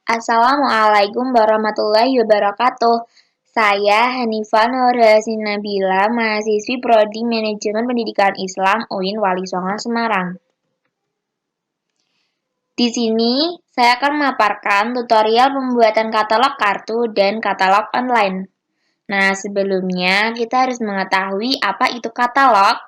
Assalamualaikum warahmatullahi wabarakatuh. Saya Hanifah Nurhasin Nabila, mahasiswi Prodi Manajemen Pendidikan Islam UIN Wali Songo Semarang. Di sini saya akan memaparkan tutorial pembuatan katalog kartu dan katalog online. Nah, sebelumnya kita harus mengetahui apa itu katalog.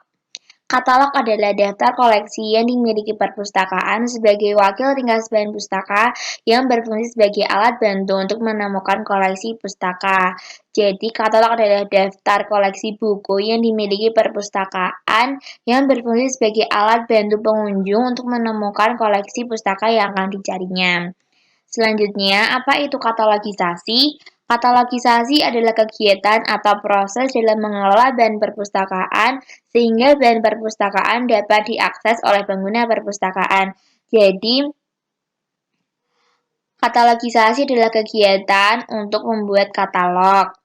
Katalog adalah daftar koleksi yang dimiliki perpustakaan sebagai wakil ringkas bahan pustaka yang berfungsi sebagai alat bantu untuk menemukan koleksi pustaka. Jadi, katalog adalah daftar koleksi buku yang dimiliki perpustakaan yang berfungsi sebagai alat bantu pengunjung untuk menemukan koleksi pustaka yang akan dicarinya. Selanjutnya, apa itu katalogisasi? Katalogisasi adalah kegiatan atau proses dalam mengelola bahan perpustakaan sehingga bahan perpustakaan dapat diakses oleh pengguna perpustakaan. Jadi, katalogisasi adalah kegiatan untuk membuat katalog.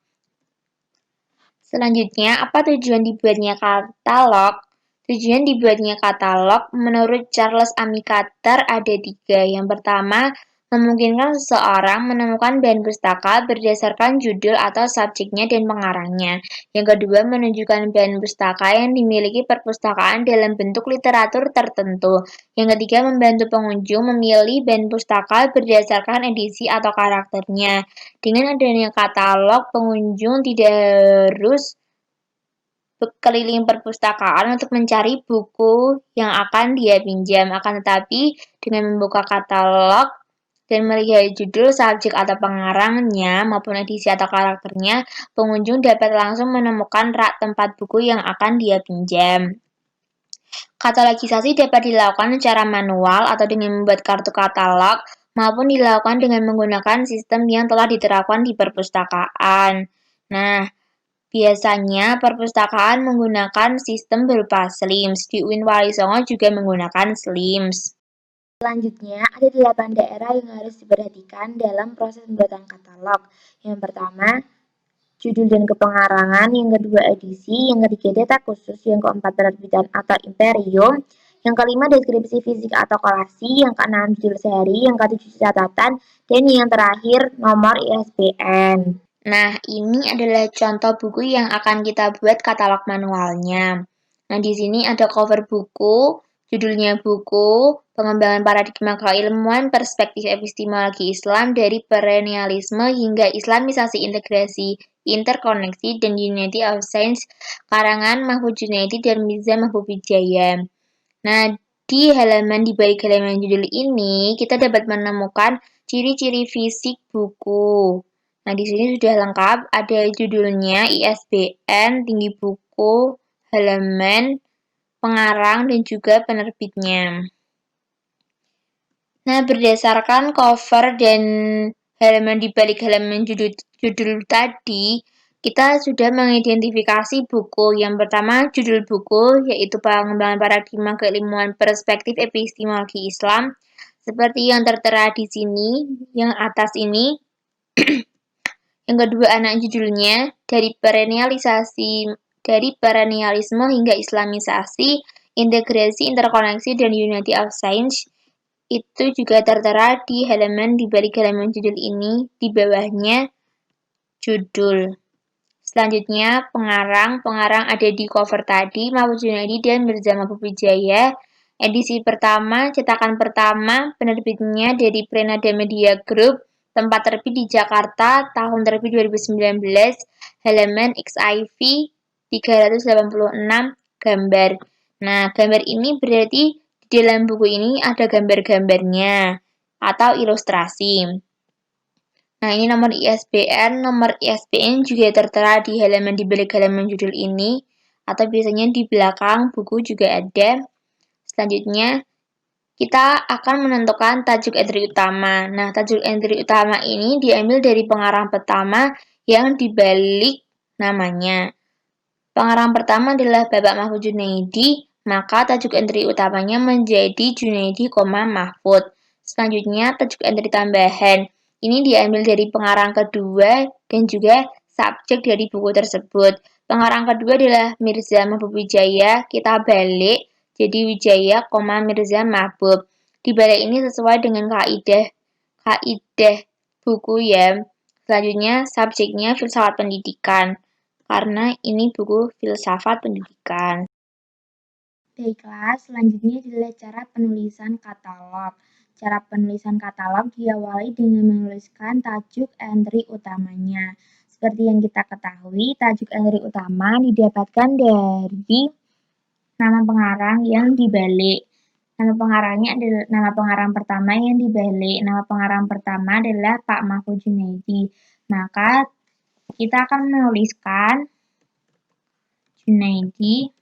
Selanjutnya, apa tujuan dibuatnya katalog? Tujuan dibuatnya katalog menurut Charles Amicater ada 3. Yang pertama, memungkinkan seseorang menemukan bahan pustaka berdasarkan judul atau subjeknya dan pengarangnya. Yang kedua, menunjukkan bahan pustaka yang dimiliki perpustakaan dalam bentuk literatur tertentu. Yang ketiga, membantu pengunjung memilih bahan pustaka berdasarkan edisi atau karakternya. Dengan adanya katalog, pengunjung tidak harus keliling perpustakaan untuk mencari buku yang akan dia pinjam. Akan tetapi, dengan membuka katalog dan melihat judul, subjek atau pengarangnya maupun edisi atau karakternya, pengunjung dapat langsung menemukan rak tempat buku yang akan dia pinjam. Katalogisasi dapat dilakukan secara manual atau dengan membuat kartu katalog maupun dilakukan dengan menggunakan sistem yang telah diterapkan di perpustakaan. Nah, biasanya perpustakaan menggunakan sistem berupa SLIMS. Di UIN Wali Songo juga menggunakan SLIMS. Selanjutnya, ada 8 daerah yang harus diperhatikan dalam proses pembuatan katalog. Yang pertama, judul dan kepengarangan. Yang kedua, edisi. Yang ketiga, data khusus. Yang keempat, penerbitan atau imperium. Yang kelima, deskripsi fisik atau kolasi. Yang keenam, judul seri. Yang ketujuh, catatan. Dan yang terakhir, nomor ISBN. Nah, ini adalah contoh buku yang akan kita buat katalog manualnya. Nah, di sini ada cover buku, judulnya buku, pengembangan paradigma keilmuan perspektif epistemologi Islam dari perennialisme hingga Islamisasi integrasi, interkoneksi, dan Unity of Science, karangan Mahfud Junaidi dan Mirza Mahfud Wijaya. Nah, di balik halaman judul ini, kita dapat menemukan ciri-ciri fisik buku. Nah, di sini sudah lengkap, ada judulnya, ISBN, tinggi buku, halaman, pengarang, dan juga penerbitnya. Nah, berdasarkan cover dan halaman di balik halaman judul tadi, kita sudah mengidentifikasi buku. Yang pertama, judul buku, yaitu Pengembangan Paradigma Keilmuan Perspektif Epistemologi Islam, seperti yang tertera di sini, yang atas ini. Yang kedua, anak judulnya, dari perennialisme hingga Islamisasi, integrasi, interkoneksi, dan Unity of Science. Itu juga tertera di balik halaman judul ini, di bawahnya judul. Selanjutnya, pengarang ada di cover tadi, Mahfud Junaidi dan Mirza Mahfud Wijaya. Edisi pertama, cetakan pertama, penerbitnya dari Prenada Media Group, tempat terbit di Jakarta, tahun terbit 2019, halaman XIV 386 gambar. Nah, gambar ini berarti di dalam buku ini ada gambar-gambarnya atau ilustrasi. Nah, ini nomor ISBN. Nomor ISBN juga tertera di balik halaman judul ini, atau biasanya di belakang buku juga ada. Selanjutnya, kita akan menentukan tajuk entry utama. Nah, tajuk entry utama ini diambil dari pengarang pertama yang dibalik namanya. Pengarang pertama adalah Bapak Mahfud Junaidi, maka tajuk entry utamanya menjadi Junaidi, Mahfud. Selanjutnya, tajuk entry tambahan. Ini diambil dari pengarang kedua dan juga subjek dari buku tersebut. Pengarang kedua adalah Mirza Mahfud Wijaya, kita balik jadi Wijaya, Mirza Mahfud. Di balik ini sesuai dengan kaidah buku ya. Selanjutnya subjeknya filsafat pendidikan, karena ini buku filsafat pendidikan. Baiklah, selanjutnya adalah cara penulisan katalog. Cara penulisan katalog diawali dengan menuliskan tajuk entry utamanya. Seperti yang kita ketahui, tajuk entry utama didapatkan dari nama pengarang yang dibalik. Nama pengarangnya adalah nama pengarang pertama yang dibalik. Nama pengarang pertama adalah Pak Mahfud Junaidi. Maka kita akan menuliskan Junaidi,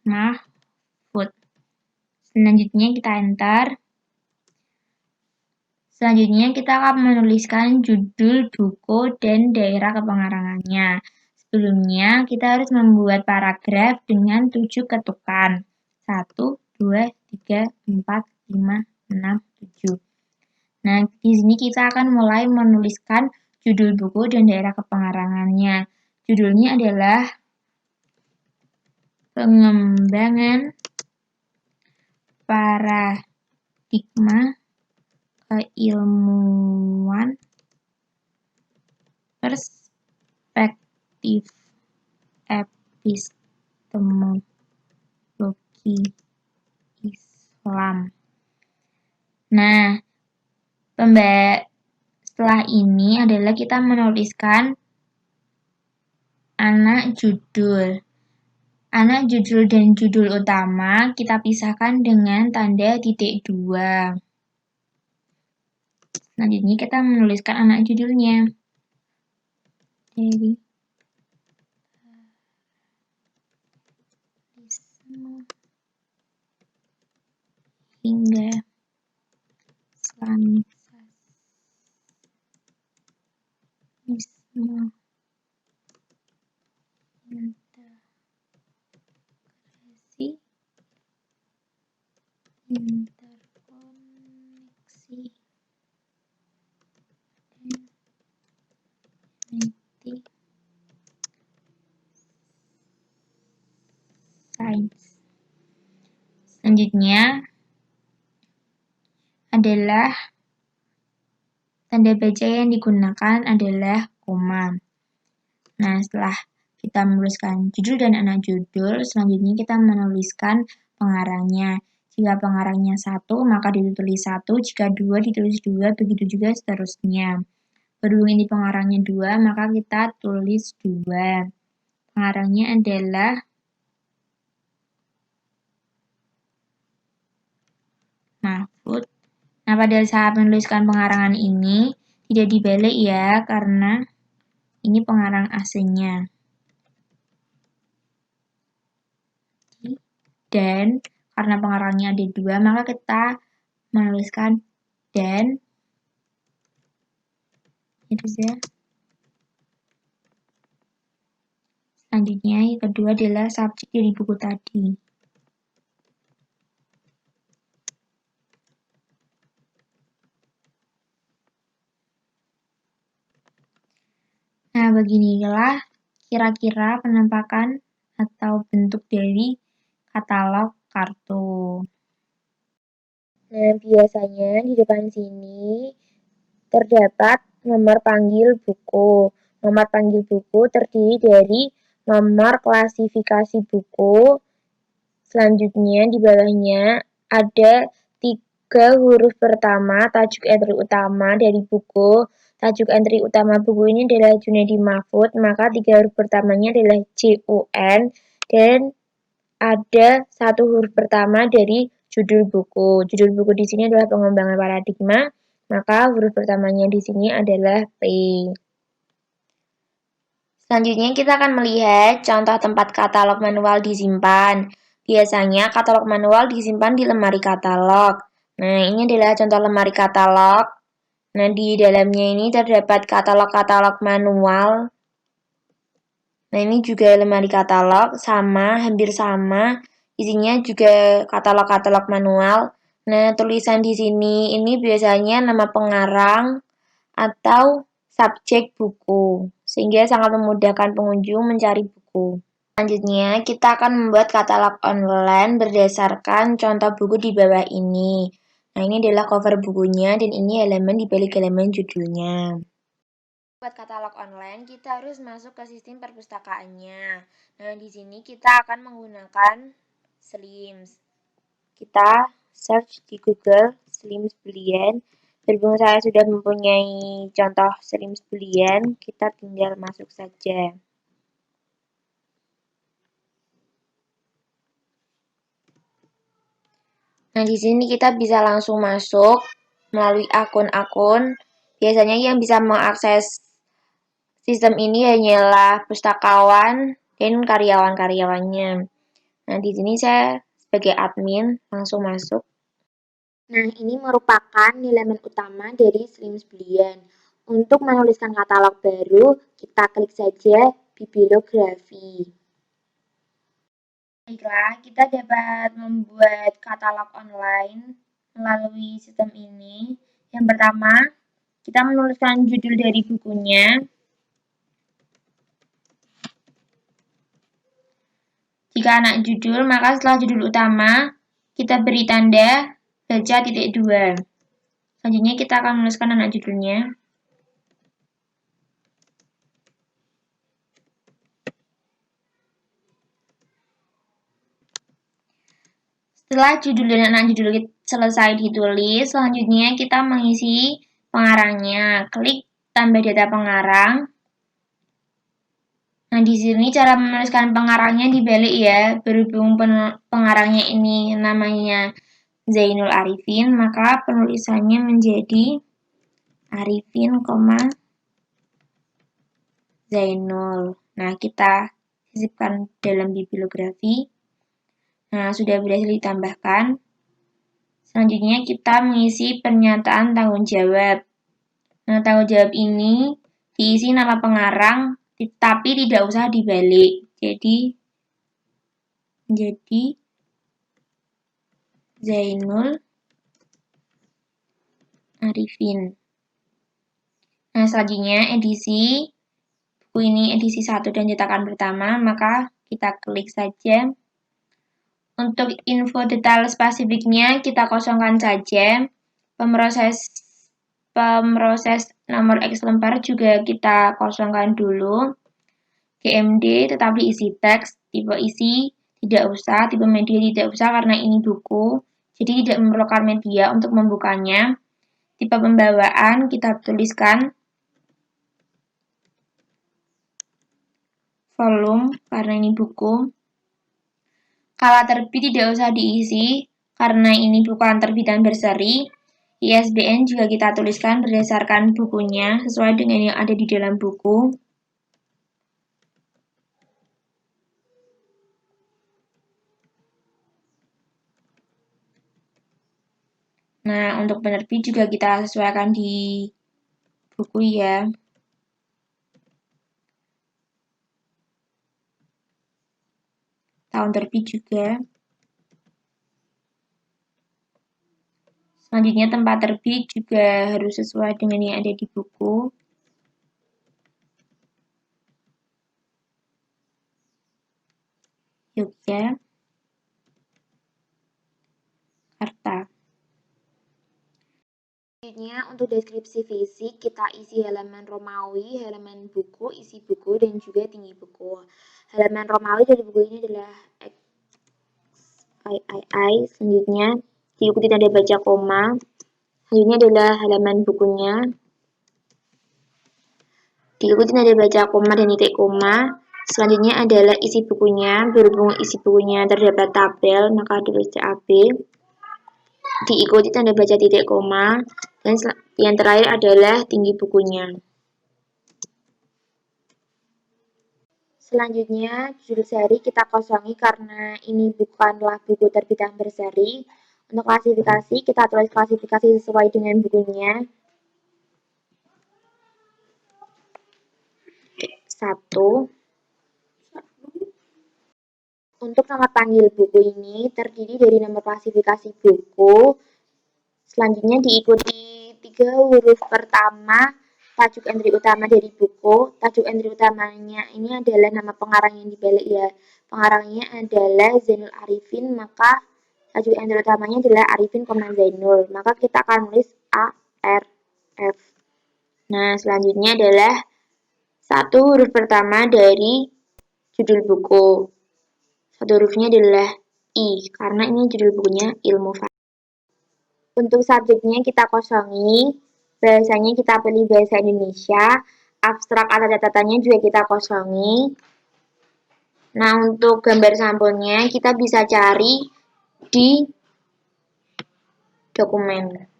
Mahfud. Selanjutnya kita enter. Selanjutnya kita akan menuliskan judul buku dan daerah kepengarangannya. Sebelumnya kita harus membuat paragraf dengan 7 ketukan. 1, 2, 3, 4, 5, 6, 7. Nah, di sini kita akan mulai menuliskan judul buku dan daerah kepengarangannya. Judulnya adalah Pengembangan Paradigma Keilmuan Perspektif Epistemologi Islam. Nah, setelah ini adalah kita menuliskan anak judul. Anak judul dan judul utama kita pisahkan dengan tanda titik 2. Selanjutnya kita menuliskan anak judulnya. Dari hingga Islamisme integrasi interkoneksi genetik sains. Selanjutnya adalah tanda baca yang digunakan adalah koma. Nah, setelah kita menuliskan judul dan anak judul, selanjutnya kita menuliskan pengarangnya. Jika pengarangnya 1, maka ditulis 1, jika 2 ditulis 2, begitu juga seterusnya. Berhubung ini pengarangnya 2, maka kita tulis 2. Pengarangnya adalah Mahfud. Nah, pada saat menuliskan pengarangan ini tidak dibalik ya, karena ini pengarang aslinya. Dan karena pengarangnya ada 2, maka kita menuliskan dan. Itu saja. Selanjutnya, yang kedua adalah subjek dari buku tadi. Nah, beginilah kira-kira penampakan atau bentuk dari katalog kartu. Nah, biasanya di depan sini terdapat nomor panggil buku. Nomor panggil buku terdiri dari nomor klasifikasi buku. Selanjutnya di bawahnya ada 3 huruf pertama tajuk entry utama dari buku. Tajuk entry utama buku ini adalah Junaidi Mahfud, maka 3 huruf pertamanya adalah JUN dan ada 1 huruf pertama dari judul buku. Judul buku di sini adalah Pengembangan Paradigma, maka huruf pertamanya di sini adalah P. Selanjutnya kita akan melihat contoh tempat katalog manual disimpan. Biasanya katalog manual disimpan di lemari katalog. Nah, ini adalah contoh lemari katalog. Nah, di dalamnya ini terdapat katalog-katalog manual. Nah, ini juga lemari katalog, hampir sama. Isinya juga katalog-katalog manual. Nah, tulisan di sini ini biasanya nama pengarang atau subjek buku, sehingga sangat memudahkan pengunjung mencari buku. Selanjutnya, kita akan membuat katalog online berdasarkan contoh buku di bawah ini. Nah, ini adalah cover bukunya dan ini halaman di balik halaman judulnya. Buat katalog online, kita harus masuk ke sistem perpustakaannya. Nah, di sini kita akan menggunakan Slims. Kita search di Google Slims Boolean. Berhubung saya sudah mempunyai contoh Slims Boolean, kita tinggal masuk saja. Nah, di sini kita bisa langsung masuk melalui akun-akun. Biasanya yang bisa mengakses sistem ini hanyalah pustakawan dan karyawan-karyawannya. Nah, di sini saya sebagai admin langsung masuk. Nah, ini merupakan halaman utama dari Slims Boolean. Untuk menuliskan katalog baru, kita klik saja bibliografi. Baiklah, kita dapat membuat katalog online melalui sistem ini. Yang pertama, kita menuliskan judul dari bukunya. Jika anak judul, maka setelah judul utama, kita beri tanda baca titik 2. Selanjutnya kita akan menuliskan anak judulnya. Setelah judul dan anak judul selesai ditulis, selanjutnya kita mengisi pengarangnya. Klik tambah data pengarang. Nah, di sini cara menuliskan pengarangnya dibalik ya. Berhubung pengarangnya ini namanya Zainul Arifin, maka penulisannya menjadi Arifin, Zainul. Nah, kita sisipkan dalam bibliografi. Nah, sudah berhasil ditambahkan. Selanjutnya kita mengisi pernyataan tanggung jawab. Nah, tanggung jawab ini diisi nama pengarang, tapi tidak usah dibalik. Jadi Zainul Arifin. Nah, selanjutnya edisi. Buku ini edisi 1 dan cetakan pertama, maka kita klik saja. Untuk info detail spesifiknya kita kosongkan saja. Pemroses nomor X lembar juga kita kosongkan dulu. GMD tetap diisi teks, tipe isi tidak usah, tipe media tidak usah karena ini buku. Jadi tidak memerlukan media untuk membukanya. Tipe pembawaan kita tuliskan volume karena ini buku. Kala terbit tidak usah diisi karena ini bukan terbitan berseri. ISBN juga kita tuliskan berdasarkan bukunya sesuai dengan yang ada di dalam buku. Nah, untuk penerbit juga kita sesuaikan di buku ya. Tahun terbit juga. Selanjutnya tempat terbit juga harus sesuai dengan yang ada di buku. Yogyakarta. Selanjutnya untuk deskripsi fisik kita isi halaman Romawi, halaman buku, isi buku, dan juga tinggi buku. Halaman Romawi dari buku ini adalah XIII. Selanjutnya diikuti tanda baca koma. Selanjutnya adalah halaman bukunya. Diikuti tanda baca koma dan titik koma. Selanjutnya adalah isi bukunya. Berhubung isi bukunya terdapat tabel, maka tulis CAB. Diikuti tanda baca titik koma. Dan yang terakhir adalah tinggi bukunya. Selanjutnya, judul seri kita kosongi karena ini bukanlah buku terbitan berseri. Untuk klasifikasi, kita tulis klasifikasi sesuai dengan bukunya. 1. Untuk nama panggil buku ini terdiri dari nama klasifikasi buku. Selanjutnya diikuti 3 huruf pertama tajuk entry utama dari buku. Tajuk entry utamanya ini adalah nama pengarang yang dibalik ya. Pengarangnya adalah Zainul Arifin, maka Subjek enter utamanya adalah Arifin, Zainul. Maka kita akan nulis A, R, F. Nah, selanjutnya adalah satu huruf pertama dari judul buku. Satu hurufnya adalah I, karena ini judul bukunya Ilmu Falak. Untuk subjeknya kita kosongi, bahasanya kita pilih bahasa Indonesia, abstrak atau catatannya juga kita kosongi. Nah, untuk gambar sampulnya kita bisa cari di dokumen.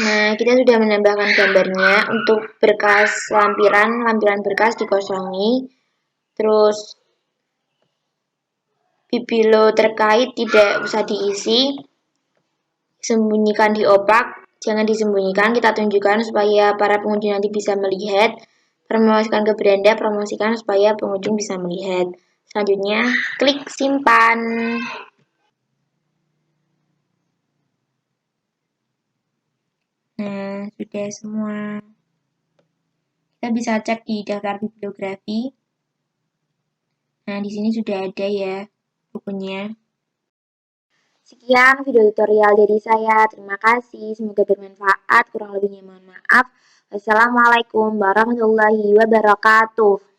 Nah, kita sudah menambahkan gambarnya. Untuk berkas lampiran berkas dikosongi. Terus bibilo terkait tidak usah diisi. Sembunyikan di opak, jangan disembunyikan, kita tunjukkan supaya para pengunjung nanti bisa melihat. Promosikan ke beranda, promosikan supaya pengunjung bisa melihat. Selanjutnya, klik simpan. Nah, sudah semua. Kita bisa cek di daftar bibliografi. Nah, di sini sudah ada ya bukunya. Sekian video tutorial dari saya. Terima kasih. Semoga bermanfaat. Kurang lebihnya mohon maaf. Wassalamualaikum warahmatullahi wabarakatuh.